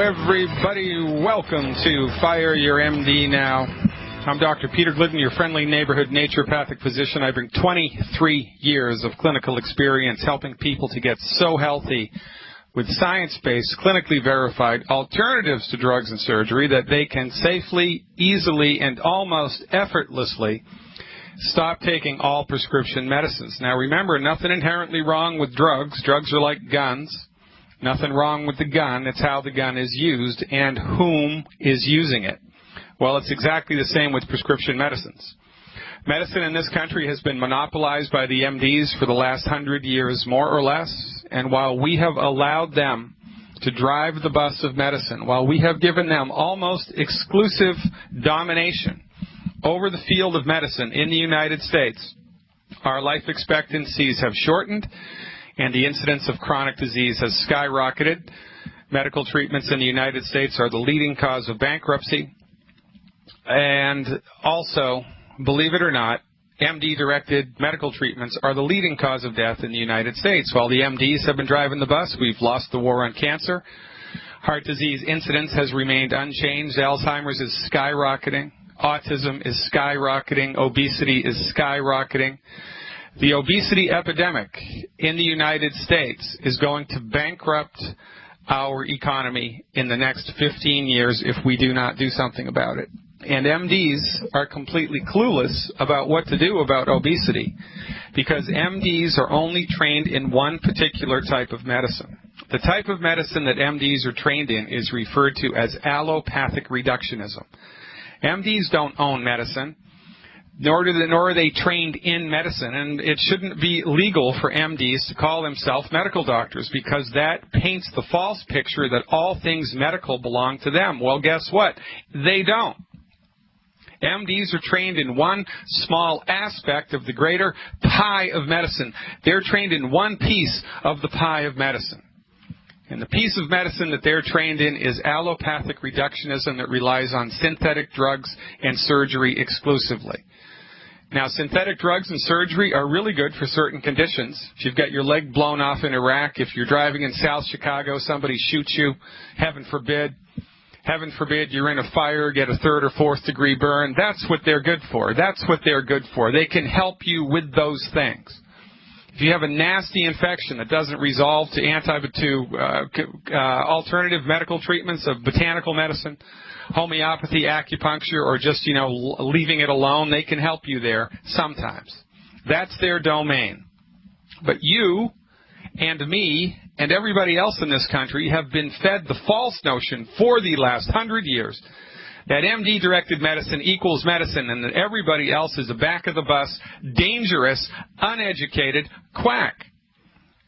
everybody. Welcome to Fire Your MD Now. I'm Dr. Peter Glidden, your friendly neighborhood naturopathic physician. I bring 23 years of clinical experience helping people to get so healthy with science-based, clinically verified alternatives to drugs and surgery that they can safely, easily, and almost effortlessly stop taking all prescription medicines. Now remember, nothing inherently wrong with drugs. Drugs are like guns. Nothing wrong with the gun. It's how the gun is used and whom is using it. Well, it's exactly the same with prescription medicines. Medicine in this country has been monopolized by the MDs for the last 100 years, more or less. And while we have allowed them to drive the bus of medicine, while we have given them almost exclusive domination over the field of medicine in the United States, our life expectancies have shortened, and the incidence of chronic disease has skyrocketed. Medical treatments in the United States are the leading cause of bankruptcy. And also, believe it or not, MD-directed medical treatments are the leading cause of death in the United States. While the MDs have been driving the bus, we've lost the war on cancer. Heart disease incidence has remained unchanged. Alzheimer's is skyrocketing. Autism is skyrocketing. Obesity is skyrocketing. The obesity epidemic in the United States is going to bankrupt our economy in the next 15 years if we do not do something about it. And MDs are completely clueless about what to do about obesity because MDs are only trained in one particular type of medicine. The type of medicine that MDs are trained in is referred to as allopathic reductionism. MDs don't own medicine. Nor are they trained in medicine, and it shouldn't be legal for MDs to call themselves medical doctors because that paints the false picture that all things medical belong to them. Well, guess what? They don't. MDs are trained in one small aspect of the greater pie of medicine. They're trained in one piece of the pie of medicine. And the piece of medicine that they're trained in is allopathic reductionism that relies on synthetic drugs and surgery exclusively. Now, synthetic drugs and surgery are really good for certain conditions. If you've got your leg blown off in Iraq, if you're driving in South Chicago, somebody shoots you, heaven forbid you're in a fire, get a 3rd or 4th degree burn, that's what they're good for. That's what they're good for. They can help you with those things. If you have a nasty infection that doesn't resolve to alternative medical treatments of botanical medicine, homeopathy, acupuncture, or just, leaving it alone, they can help you there sometimes. That's their domain. But you and me and everybody else in this country have been fed the false notion for the last 100 years that MD-directed medicine equals medicine and that everybody else is a back-of-the-bus, dangerous, uneducated quack.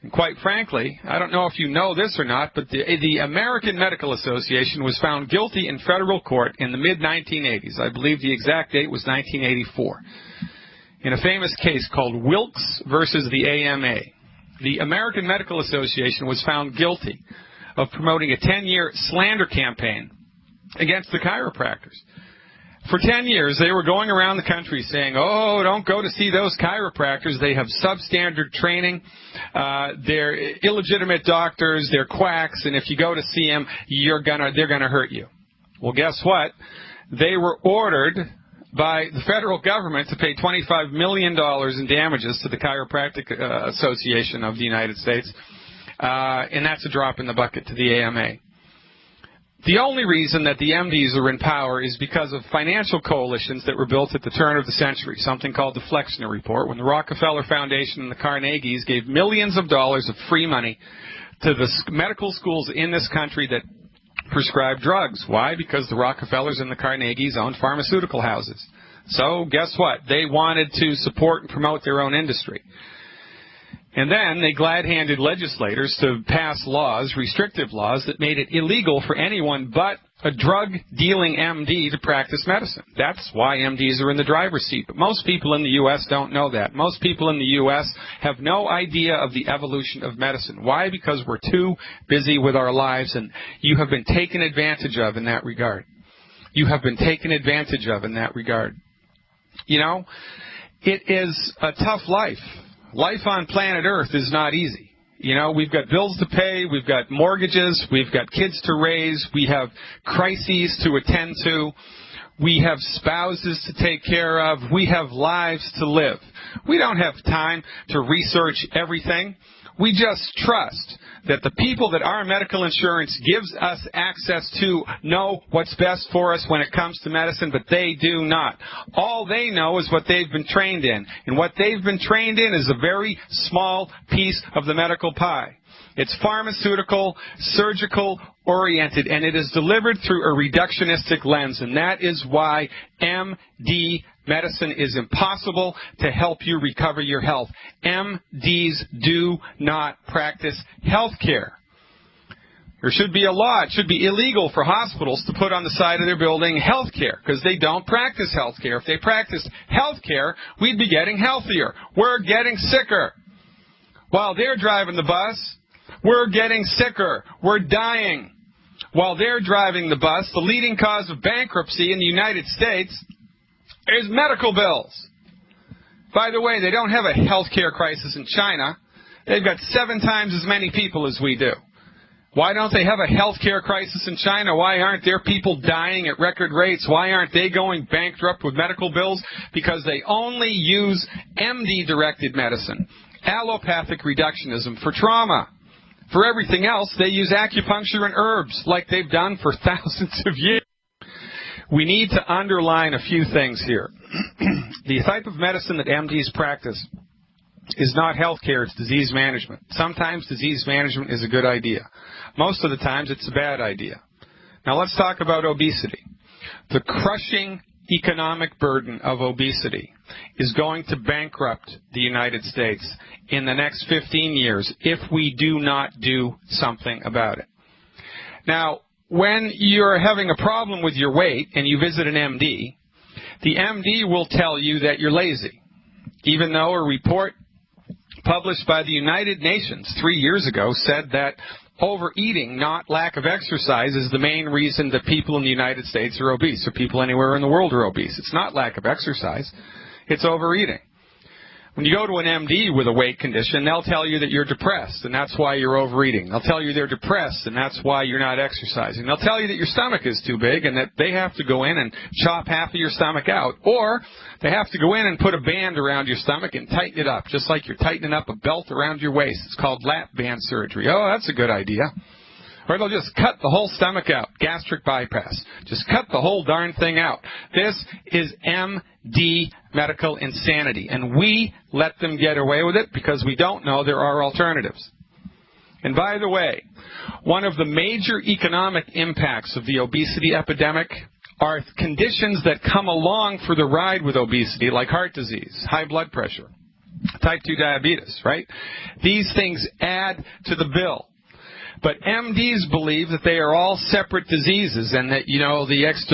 And quite frankly, I don't know if you know this or not, but the American Medical Association was found guilty in federal court in the mid-1980s. I believe the exact date was 1984. In a famous case called Wilkes versus the AMA. The American Medical Association was found guilty of promoting a 10-year slander campaign against the chiropractors. For 10 years, they were going around the country saying, oh, don't go to see those chiropractors. They have substandard training. They're illegitimate doctors. They're quacks. And if you go to see them, they're going to hurt you. Well, guess what? They were ordered by the federal government to pay $25 million in damages to the Chiropractic Association of the United States. And that's a drop in the bucket to the AMA. The only reason that the MDs are in power is because of financial coalitions that were built at the turn of the century, something called the Flexner Report, when the Rockefeller Foundation and the Carnegies gave millions of dollars of free money to the medical schools in this country that prescribe drugs. Why? Because the Rockefellers and the Carnegies owned pharmaceutical houses. So guess what? They wanted to support and promote their own industry. And then they glad-handed legislators to pass laws, restrictive laws, that made it illegal for anyone but a drug-dealing MD to practice medicine. That's why MDs are in the driver's seat. But most people in the U.S. don't know that. Most people in the U.S. have no idea of the evolution of medicine. Why? Because we're too busy with our lives, and you have been taken advantage of in that regard. You have been taken advantage of in that regard. It is a tough life. Life on planet Earth is not easy. You know, we've got bills to pay, we've got mortgages, we've got kids to raise, we have crises to attend to, we have spouses to take care of, we have lives to live. We don't have time to research everything. We just trust that the people that our medical insurance gives us access to know what's best for us when it comes to medicine, but they do not. All they know is what they've been trained in. And what they've been trained in is a very small piece of the medical pie. It's pharmaceutical, surgical oriented, and it is delivered through a reductionistic lens. And that is why MD medicine is impossible to help you recover your health. MDs do not practice health care. There should be a law. It should be illegal for hospitals to put on the side of their building health care, because they don't practice health care. If they practiced health care, we'd be getting healthier. We're getting sicker. While they're driving the bus, we're getting sicker. We're dying. While they're driving the bus, the leading cause of bankruptcy in the United States is medical bills. By the way, they don't have a health care crisis in China. They've got 7 times as many people as we do. Why don't they have a health care crisis in China? Why aren't their people dying at record rates? Why aren't they going bankrupt with medical bills? Because they only use MD-directed medicine, allopathic reductionism for trauma. For everything else, they use acupuncture and herbs like they've done for thousands of years. We need to underline a few things here. The type of medicine that MDs practice is not health care, it's disease management. Sometimes disease management is a good idea. Most of the times it's a bad idea. Now let's talk about obesity. The crushing economic burden of obesity is going to bankrupt the United States in the next 15 years if we do not do something about it. Now, when you're having a problem with your weight and you visit an MD, the MD will tell you that you're lazy, even though a report published by the United Nations 3 years ago said that overeating, not lack of exercise, is the main reason that people in the United States are obese, or people anywhere in the world are obese. It's not lack of exercise, it's overeating. When you go to an MD with a weight condition, they'll tell you that you're depressed, and that's why you're overeating. They'll tell you they're depressed, and that's why you're not exercising. They'll tell you that your stomach is too big, and that they have to go in and chop half of your stomach out. Or they have to go in and put a band around your stomach and tighten it up, just like you're tightening up a belt around your waist. It's called lap band surgery. Oh, that's a good idea. Or they'll just cut the whole stomach out, gastric bypass. Just cut the whole darn thing out. This is MD medical insanity, and we let them get away with it because we don't know there are alternatives. And by the way, one of the major economic impacts of the obesity epidemic are conditions that come along for the ride with obesity, like heart disease, high blood pressure, type 2 diabetes, right? These things add to the bill. But MDs believe that they are all separate diseases, and that,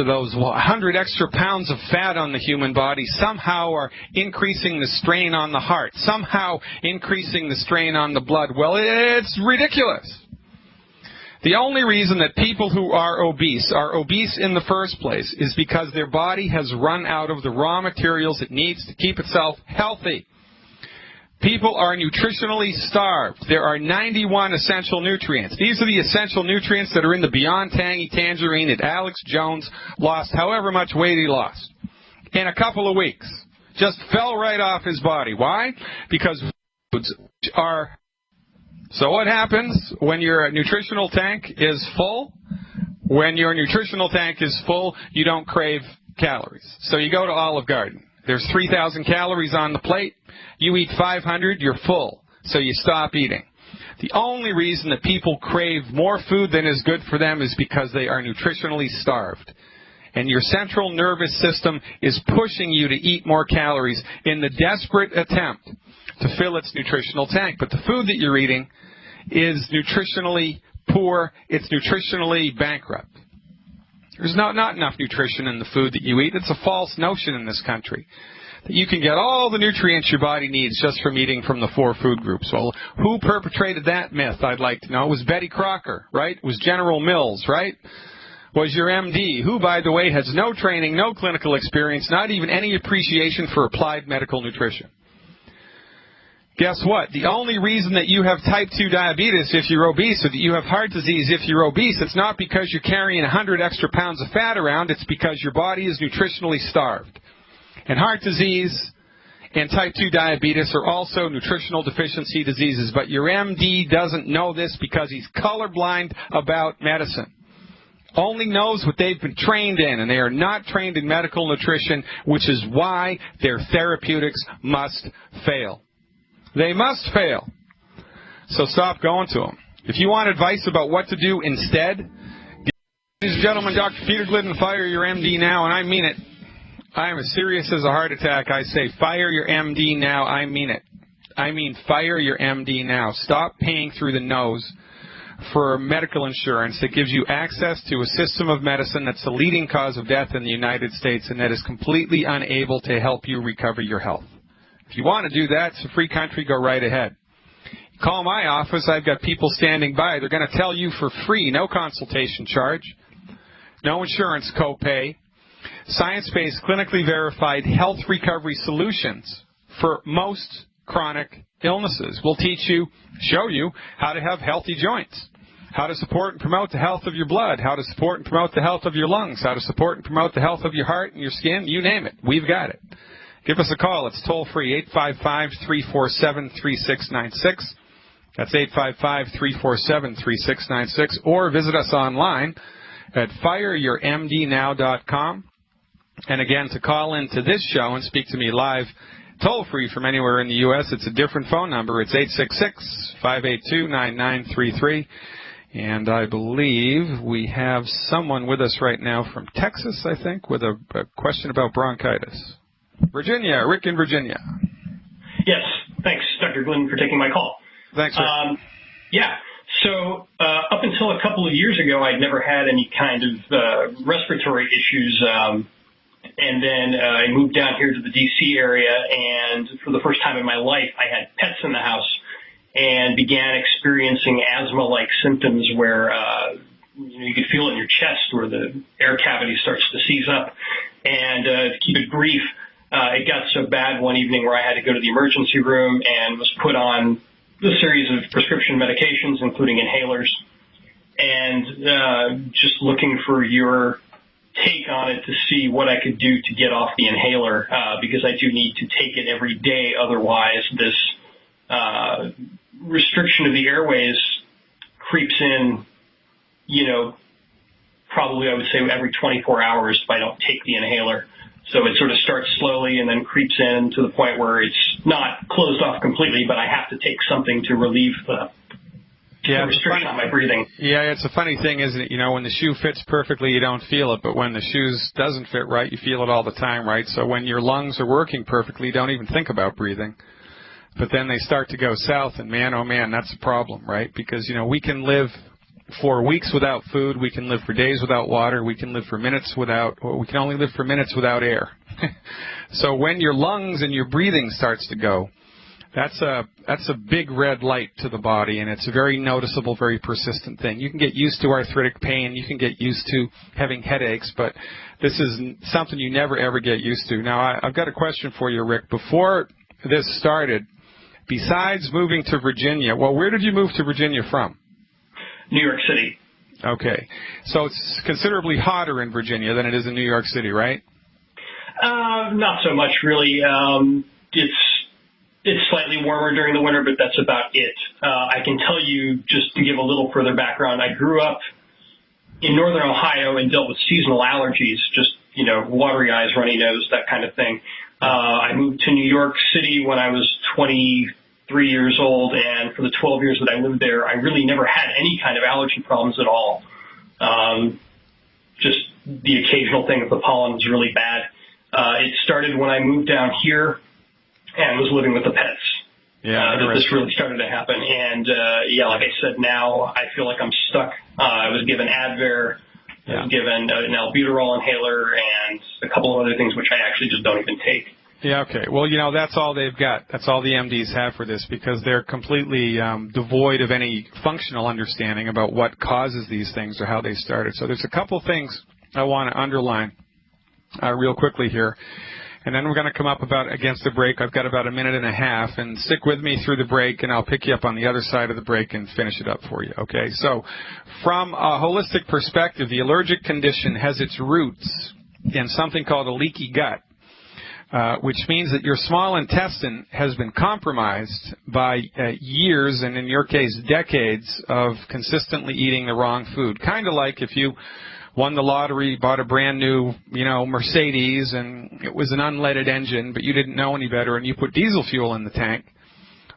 those 100 extra pounds of fat on the human body somehow are increasing the strain on the heart, somehow increasing the strain on the blood. Well, it's ridiculous. The only reason that people who are obese in the first place is because their body has run out of the raw materials it needs to keep itself healthy. People are nutritionally starved. There are 91 essential nutrients. These are the essential nutrients that are in the Beyond Tangy Tangerine that Alex Jones lost however much weight he lost in a couple of weeks. Just fell right off his body. Why? Because foods are... So what happens when your nutritional tank is full? When your nutritional tank is full, you don't crave calories. So you go to Olive Garden. There's 3,000 calories on the plate. You eat 500, you're full. So you stop eating. The only reason that people crave more food than is good for them is because they are nutritionally starved. And your central nervous system is pushing you to eat more calories in the desperate attempt to fill its nutritional tank. But the food that you're eating is nutritionally poor. It's nutritionally bankrupt. There's not enough nutrition in the food that you eat. It's a false notion in this country that you can get all the nutrients your body needs just from eating from the 4 food groups. Well, who perpetrated that myth, I'd like to know? It was Betty Crocker, right? It was General Mills, right? Was your MD, who, by the way, has no training, no clinical experience, not even any appreciation for applied medical nutrition. Guess what? The only reason that you have type 2 diabetes if you're obese, or that you have heart disease if you're obese, it's not because you're carrying 100 extra pounds of fat around. It's because your body is nutritionally starved. And heart disease and type 2 diabetes are also nutritional deficiency diseases. But your MD doesn't know this because he's colorblind about medicine. Only knows what they've been trained in, and they are not trained in medical nutrition, which is why their therapeutics must fail. They must fail. So stop going to them. If you want advice about what to do instead, ladies and gentlemen, Dr. Peter Glidden, fire your MD now, and I mean it. I am as serious as a heart attack. I say fire your MD now. I mean it. I mean fire your MD now. Stop paying through the nose for medical insurance that gives you access to a system of medicine that's the leading cause of death in the United States and that is completely unable to help you recover your health. If you want to do that, it's a free country, go right ahead. Call my office. I've got people standing by. They're going to tell you for free, no consultation charge, no insurance copay, science-based, clinically verified health recovery solutions for most chronic illnesses. We'll teach you, show you how to have healthy joints, how to support and promote the health of your blood, how to support and promote the health of your lungs, how to support and promote the health of your heart and your skin, you name it. We've got it. Give us a call. It's toll-free, 855-347-3696. That's 855-347-3696. Or visit us online at fireyourmdnow.com. And again, to call into this show and speak to me live, toll-free from anywhere in the U.S., it's a different phone number. It's 866-582-9933. And I believe we have someone with us right now from Texas, I think, with a question about bronchitis. Virginia, Rick in Virginia. Yes, thanks, Dr. Glidden, for taking my call. Thanks, Rick. So up until a couple of years ago, I'd never had any kind of respiratory issues. And then I moved down here to the D.C. area, and for the first time in my life, I had pets in the house and began experiencing asthma-like symptoms where you could feel it in your chest where the air cavity starts to seize up. And to keep it brief, it got so bad one evening where I had to go to the emergency room and was put on a series of prescription medications, including inhalers, and just looking for your take on it to see what I could do to get off the inhaler, because I do need to take it every day. Otherwise, this restriction of the airways creeps in, probably I would say every 24 hours if I don't take the inhaler. So it sort of starts slowly and then creeps in to the point where it's not closed off completely, but I have to take something to relieve the restriction on my breathing. Yeah, it's a funny thing, isn't it? When the shoe fits perfectly, you don't feel it, but when the shoes doesn't fit right, you feel it all the time, right? So when your lungs are working perfectly, you don't even think about breathing. But then they start to go south, and man, oh man, that's a problem, right? Because, we can live for weeks without food, we can live for days without water, we can live for minutes without, or we can only live for minutes without air. So when your lungs and your breathing starts to go, that's a big red light to the body, and it's a very noticeable, very persistent thing. You can get used to arthritic pain, you can get used to having headaches, but this is something you never, ever get used to. Now, I've got a question for you, Rick. Before this started, besides moving to Virginia, well, where did you move to Virginia from? New York City. Okay. So it's considerably hotter in Virginia than it is in New York City, right? Not so much, really. It's slightly warmer during the winter, but that's about it. I can tell you, just to give a little further background, I grew up in northern Ohio and dealt with seasonal allergies, just, watery eyes, runny nose, that kind of thing. I moved to New York City when I was 23 years old, and for the 12 years that I lived there, I really never had any kind of allergy problems at all. Just the occasional thing if the pollen was really bad. It started when I moved down here and was living with the pets. That this really started to happen. And, like I said, now I feel like I'm stuck. I was given Advair, I was given an albuterol inhaler, and a couple of other things which I actually just don't even take. Yeah, okay. Well, that's all they've got. That's all the MDs have for this, because they're completely devoid of any functional understanding about what causes these things or how they started. So there's a couple things I want to underline real quickly here. And then we're going to come up against the break. I've got about a minute and a half, and stick with me through the break, and I'll pick you up on the other side of the break and finish it up for you, okay? So from a holistic perspective, the allergic condition has its roots in something called a leaky gut, which means that your small intestine has been compromised by years, and in your case, decades, of consistently eating the wrong food. Kind of like if you won the lottery, bought a brand new, Mercedes, and it was an unleaded engine, but you didn't know any better, and you put diesel fuel in the tank.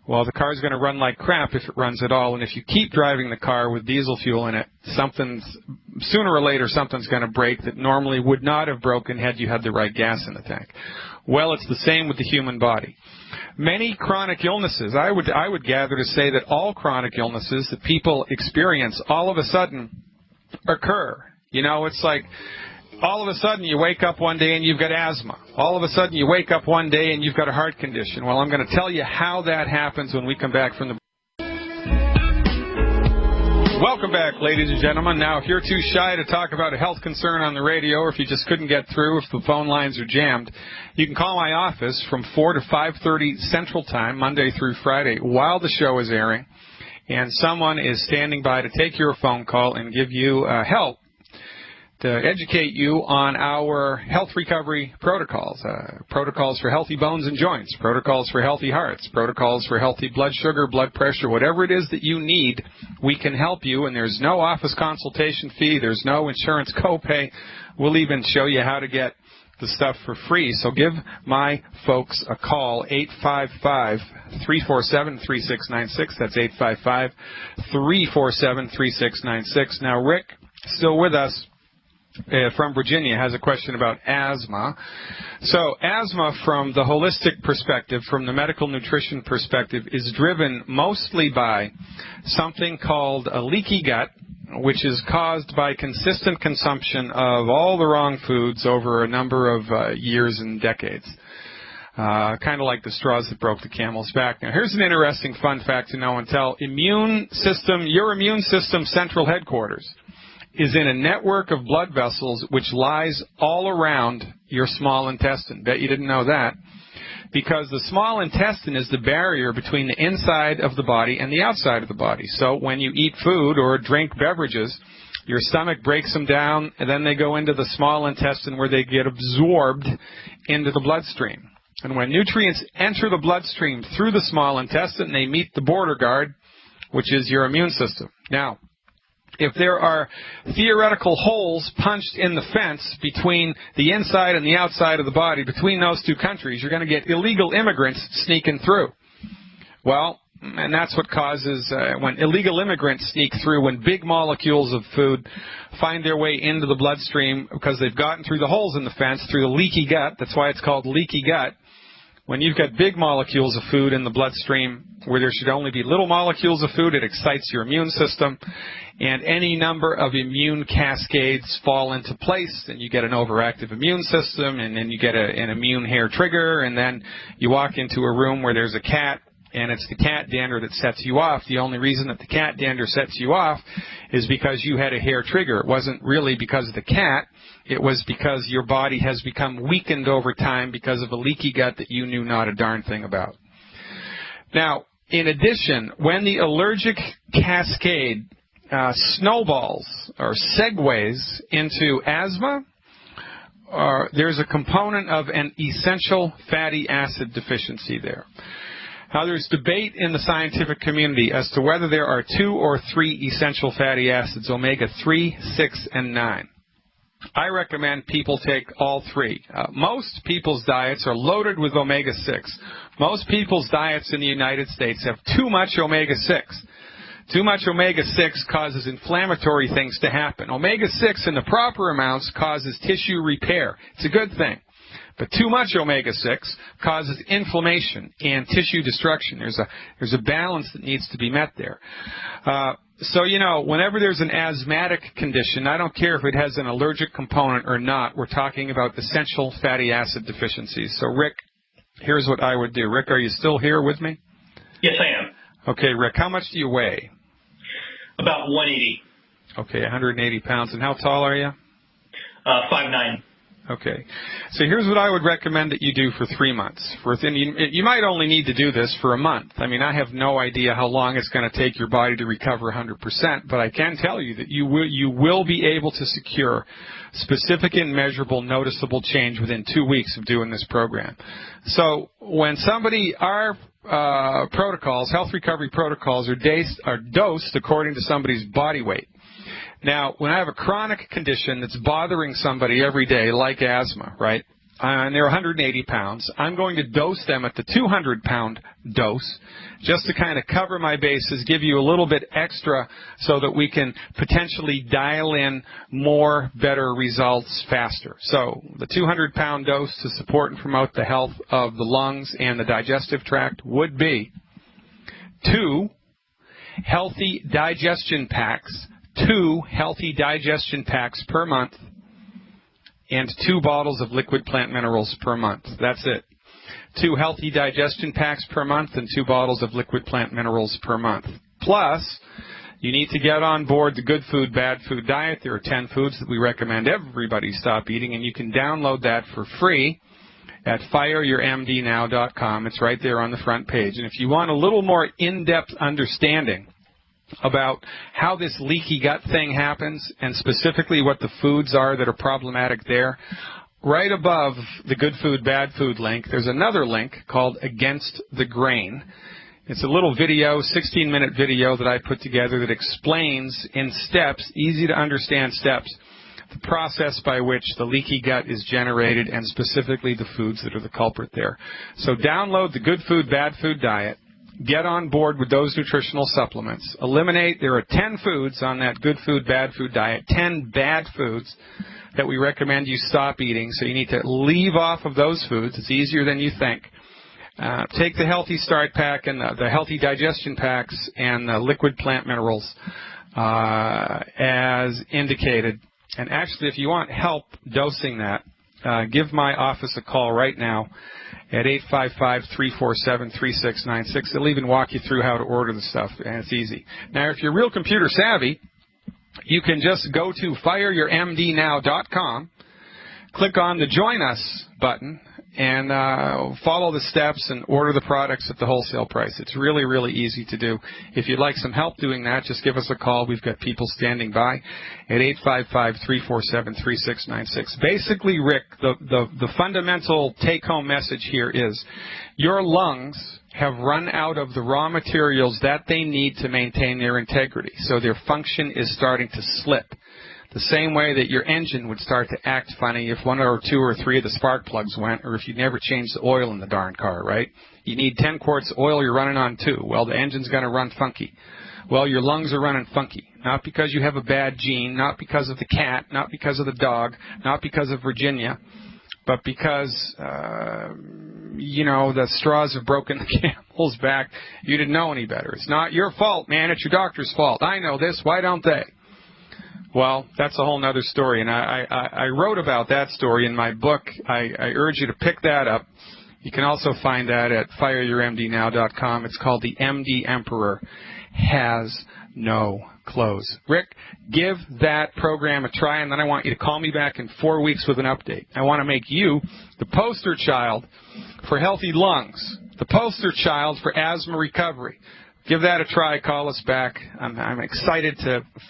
Well, the car's going to run like crap if it runs at all, and if you keep driving the car with diesel fuel in it, sooner or later something's going to break that normally would not have broken had you had the right gas in the tank. Well, it's the same with the human body. Many chronic illnesses, I would gather to say that all chronic illnesses that people experience all of a sudden occur. It's like all of a sudden you wake up one day and you've got asthma. All of a sudden you wake up one day and you've got a heart condition. Well, I'm going to tell you how that happens when we come back from the... Welcome back, ladies and gentlemen. Now, if you're too shy to talk about a health concern on the radio, or if you just couldn't get through, if the phone lines are jammed, you can call my office from 4 to 5:30 Central Time, Monday through Friday, while the show is airing, and someone is standing by to take your phone call and give you help to educate you on our health recovery protocols, protocols for healthy bones and joints, protocols for healthy hearts, protocols for healthy blood sugar, blood pressure, whatever it is that you need, we can help you, and there's no office consultation fee, there's no insurance copay. We'll even show you how to get the stuff for free. So give my folks a call, 855-347-3696. That's 855-347-3696. Now, Rick, still with us, from Virginia, has a question about asthma. So asthma, from the holistic perspective, from the medical nutrition perspective, is driven mostly by something called a leaky gut, which is caused by consistent consumption of all the wrong foods over a number of years and decades. Kind of like the straws that broke the camel's back. Now, here's an interesting fun fact to know and tell. Your immune system central headquarters is in a network of blood vessels which lies all around your small intestine. Bet you didn't know that. Because the small intestine is the barrier between the inside of the body and the outside of the body. So when you eat food or drink beverages, your stomach breaks them down, and then they go into the small intestine where they get absorbed into the bloodstream. And when nutrients enter the bloodstream through the small intestine, they meet the border guard, which is your immune system. Now, if there are theoretical holes punched in the fence between the inside and the outside of the body, between those two countries, you're going to get illegal immigrants sneaking through. Well, and that's what causes, when illegal immigrants sneak through, when big molecules of food find their way into the bloodstream because they've gotten through the holes in the fence, through the leaky gut. That's why it's called leaky gut. When you've got big molecules of food in the bloodstream where there should only be little molecules of food, it excites your immune system, and any number of immune cascades fall into place, and you get an overactive immune system, and then you get an immune hair trigger, and then you walk into a room where there's a cat, and it's the cat dander that sets you off. The only reason that the cat dander sets you off is because you had a hair trigger. It wasn't really because of the cat. It was because your body has become weakened over time because of a leaky gut that you knew not a darn thing about. Now, in addition, when the allergic cascade snowballs or segues into asthma, there's a component of an essential fatty acid deficiency there. Now, there's debate in the scientific community as to whether there are 2 or 3 essential fatty acids, omega-3, 6, and 9. I recommend people take all 3. Most people's diets are loaded with omega-6. Most people's diets in the United States have too much omega-6. Too much omega-6 causes inflammatory things to happen. Omega-6 in the proper amounts causes tissue repair. It's a good thing. But too much omega-6 causes inflammation and tissue destruction. There's a balance that needs to be met there. So, whenever there's an asthmatic condition, I don't care if it has an allergic component or not, we're talking about essential fatty acid deficiencies. So, Rick, here's what I would do. Rick, are you still here with me? Yes, I am. Okay, Rick, how much do you weigh? About 180. Okay, 180 pounds. And how tall are you? 5'9". Okay. So here's what I would recommend that you do for 3 months. You might only need to do this for a month. I mean, I have no idea how long it's going to take your body to recover 100%, but I can tell you that you will be able to secure specific and measurable, noticeable change within 2 weeks of doing this program. So when our protocols, health recovery protocols, are dosed according to somebody's body weight. Now, when I have a chronic condition that's bothering somebody every day, like asthma, right, and they're 180 pounds, I'm going to dose them at the 200-pound dose just to kind of cover my bases, give you a little bit extra so that we can potentially dial in more, better results faster. So the 200-pound dose to support and promote the health of the lungs and the digestive tract would be 2 healthy digestion packs, 2 healthy digestion packs per month, and 2 bottles of liquid plant minerals per month. That's it. 2 healthy digestion packs per month and 2 bottles of liquid plant minerals per month. Plus, you need to get on board the good food, bad food diet. There are 10 foods that we recommend everybody stop eating, and you can download that for free at fireyourmdnow.com. It's right there on the front page. And if you want a little more in-depth understanding about how this leaky gut thing happens and specifically what the foods are that are problematic there, right above the good food, bad food link, there's another link called Against the Grain. It's a little video, 16-minute video that I put together that explains in steps, easy to understand steps, the process by which the leaky gut is generated and specifically the foods that are the culprit there. So download the good food, bad food diet. Get on board with those nutritional supplements. There are 10 foods on that good food, bad food diet, 10 bad foods that we recommend you stop eating. So you need to leave off of those foods. It's easier than you think. Take the Healthy Start Pack and the Healthy Digestion Packs and the liquid plant minerals as indicated. And actually, if you want help dosing that, give my office a call right now at 855-347-3696. They'll even walk you through how to order the stuff, and it's easy. Now, if you're real computer savvy, you can just go to fireyourmdnow.com, click on the Join Us button, and follow the steps and order the products at the wholesale price. It's really, really easy to do. If you'd like some help doing that, just give us a call. We've got people standing by at 855-347-3696. Basically, Rick, the fundamental take-home message here is your lungs have run out of the raw materials that they need to maintain their integrity. So their function is starting to slip. The same way that your engine would start to act funny if 1 or 2 or 3 of the spark plugs went, or if you never changed the oil in the darn car, right? You need 10 quarts of oil, you're running on 2. Well, the engine's going to run funky. Well, your lungs are running funky. Not because you have a bad gene, not because of the cat, not because of the dog, not because of Virginia, but because, the straws have broken the camel's back. You didn't know any better. It's not your fault, man. It's your doctor's fault. I know this. Why don't they? Well, that's a whole other story, and I wrote about that story in my book. I urge you to pick that up. You can also find that at fireyourmdnow.com. It's called The MD Emperor Has No Clothes. Rick, give that program a try, and then I want you to call me back in 4 weeks with an update. I want to make you the poster child for healthy lungs, the poster child for asthma recovery. Give that a try. Call us back. I'm excited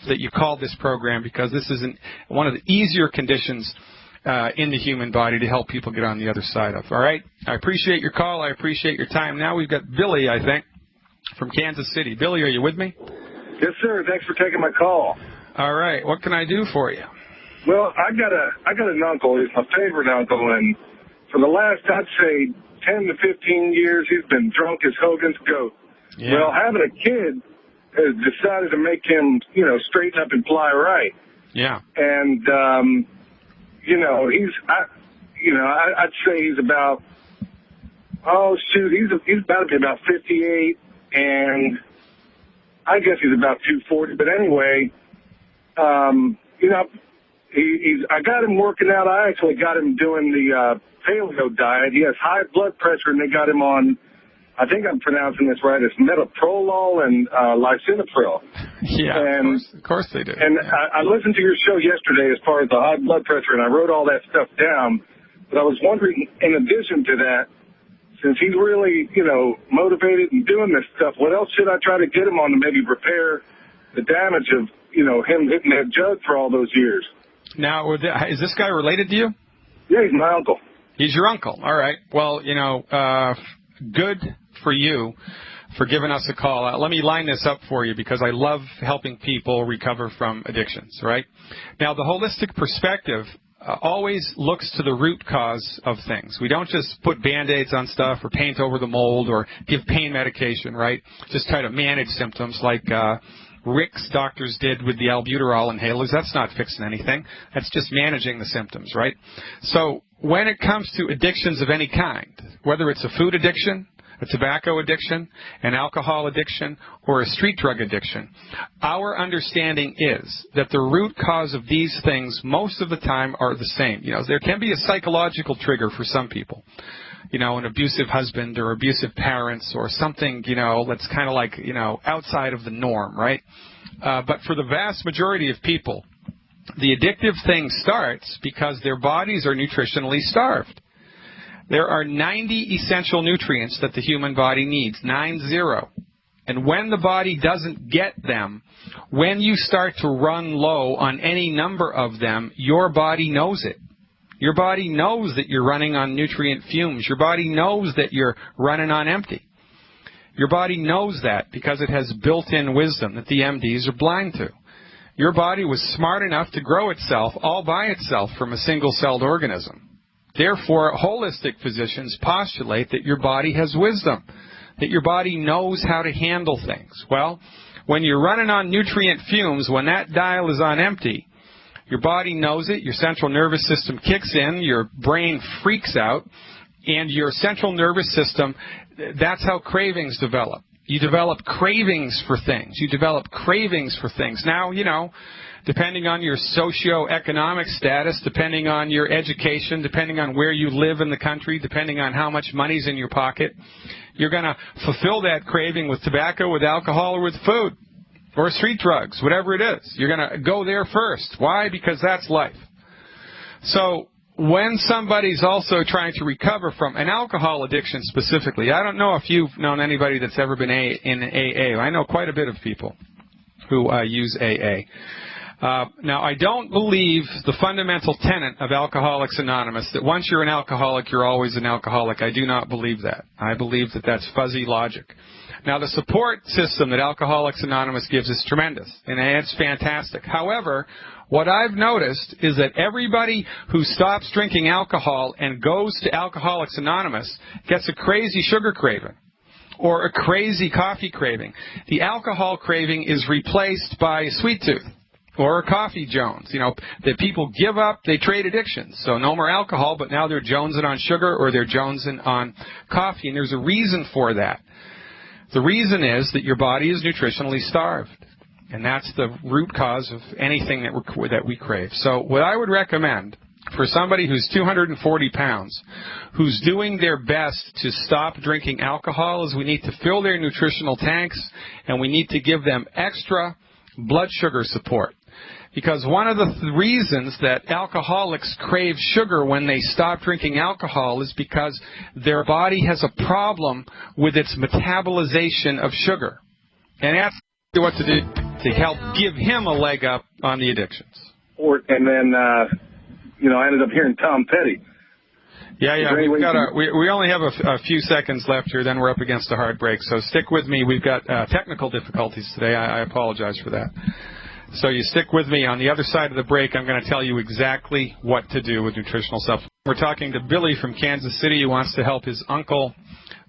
that you called this program because this is one of the easier conditions in the human body to help people get on the other side of. All right? I appreciate your call. I appreciate your time. Now we've got Billy, I think, from Kansas City. Billy, are you with me? Yes, sir. Thanks for taking my call. All right. What can I do for you? Well, I got an uncle. He's my favorite uncle, and for the last, I'd say, 10 to 15 years, he's been drunk as Hogan's goat. Yeah. Well, having a kid has decided to make him, straighten up and fly right. Yeah. And, I'd say he's about, he's about to be about 58, and I guess he's about 240. But anyway, I got him working out. I actually got him doing the paleo diet. He has high blood pressure, and they got him on I think I'm pronouncing this right. It's metoprolol and lisinopril. Yeah, and, of course they do. And I listened to your show yesterday as far as the high blood pressure, and I wrote all that stuff down. But I was wondering, in addition to that, since he's really, motivated and doing this stuff, what else should I try to get him on to maybe repair the damage of, him hitting that jug for all those years? Now, is this guy related to you? Yeah, he's my uncle. He's your uncle. All right. Well, good for you for giving us a call. Let me line this up for you because I love helping people recover from addictions, right? Now, the holistic perspective always looks to the root cause of things. We don't just put Band-Aids on stuff or paint over the mold or give pain medication, right? Just try to manage symptoms like Rick's doctors did with the albuterol inhalers. That's not fixing anything. That's just managing the symptoms, right? So when it comes to addictions of any kind, whether it's a food addiction, a tobacco addiction, an alcohol addiction, or a street drug addiction, our understanding is that the root cause of these things most of the time are the same. There can be a psychological trigger for some people. An abusive husband or abusive parents or something, that's kind of like, outside of the norm, right? But for the vast majority of people, the addictive thing starts because their bodies are nutritionally starved. There are 90 essential nutrients that the human body needs, 90. And when the body doesn't get them, when you start to run low on any number of them, your body knows it. Your body knows that you're running on nutrient fumes. Your body knows that you're running on empty. Your body knows that because it has built-in wisdom that the MDs are blind to. Your body was smart enough to grow itself all by itself from a single-celled organism. Therefore, holistic physicians postulate that your body has wisdom, that your body knows how to handle things. Well, when you're running on nutrient fumes, when that dial is on empty, your body knows it, your central nervous system kicks in, your brain freaks out, and your central nervous system, that's how cravings develop. You develop cravings for things. You develop cravings for things. Now, depending on your socioeconomic status, depending on your education, depending on where you live in the country, depending on how much money's in your pocket, you're going to fulfill that craving with tobacco, with alcohol, or with food, or street drugs, whatever it is. You're going to go there first. Why? Because that's life. So when somebody's also trying to recover from an alcohol addiction specifically, I don't know if you've known anybody that's ever been in AA. I know quite a bit of people who use AA. Now, I don't believe the fundamental tenet of Alcoholics Anonymous, that once you're an alcoholic, you're always an alcoholic. I do not believe that. I believe that that's fuzzy logic. Now, the support system that Alcoholics Anonymous gives is tremendous, and it's fantastic. However, what I've noticed is that everybody who stops drinking alcohol and goes to Alcoholics Anonymous gets a crazy sugar craving or a crazy coffee craving. The alcohol craving is replaced by sweet tooth or a coffee Jones. That people give up, they trade addictions. So no more alcohol, but now they're jonesing on sugar or they're jonesing on coffee, and there's a reason for that. The reason is that your body is nutritionally starved, and that's the root cause of anything that we crave. So what I would recommend for somebody who's 240 pounds, who's doing their best to stop drinking alcohol, is we need to fill their nutritional tanks, and we need to give them extra blood sugar support. Because one of the reasons that alcoholics crave sugar when they stop drinking alcohol is because their body has a problem with its metabolization of sugar. And that's what to do to help give him a leg up on the addictions. And then, I ended up hearing Tom Petty. Yeah. We only have a few seconds left here, then we're up against a hard break. So stick with me. We've got technical difficulties today. I apologize for that. So you stick with me. On the other side of the break, I'm going to tell you exactly what to do with nutritional supplements. We're talking to Billy from Kansas City, who wants to help his uncle,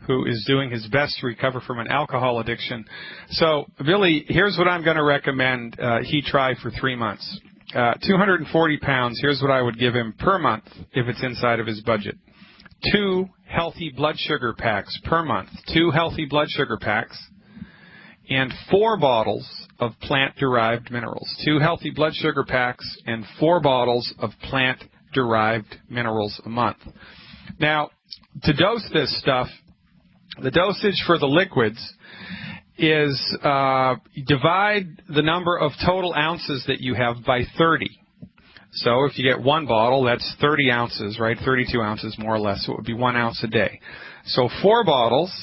who is doing his best to recover from an alcohol addiction. So, Billy, here's what I'm going to recommend he try for 3 months. 240 pounds, here's what I would give him per month if it's inside of his budget. 2 healthy blood sugar packs per month. 2 healthy blood sugar packs. And 4 bottles of plant-derived minerals. 2 healthy blood sugar packs and 4 bottles of plant-derived minerals a month. Now, to dose this stuff, The dosage for the liquids is divide the number of total ounces that you have by 30. So if you get one bottle, that's 30 ounces, right? 32 ounces more or less. So it would be 1 ounce a day. So 4 bottles,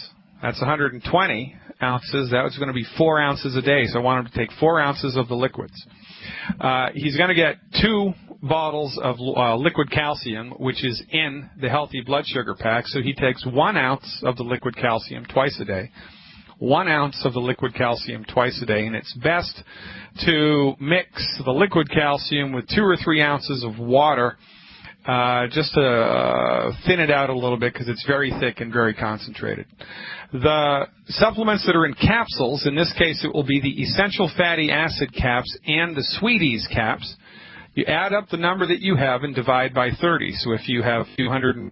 that's 120 ounces. That was going to be 4 ounces a day. So I want him to take 4 ounces of the liquids. He's going to get 2 bottles of liquid calcium, which is in the healthy blood sugar pack. So he takes 1 ounce of the liquid calcium twice a day. 1 ounce of the liquid calcium twice a day, and it's best to mix the liquid calcium with 2 or 3 ounces of water just to thin it out a little bit because it's very thick and very concentrated. The supplements that are in capsules, in this case it will be the essential fatty acid caps and the Sweeties caps. You add up the number that you have and divide by 30. So if you have 200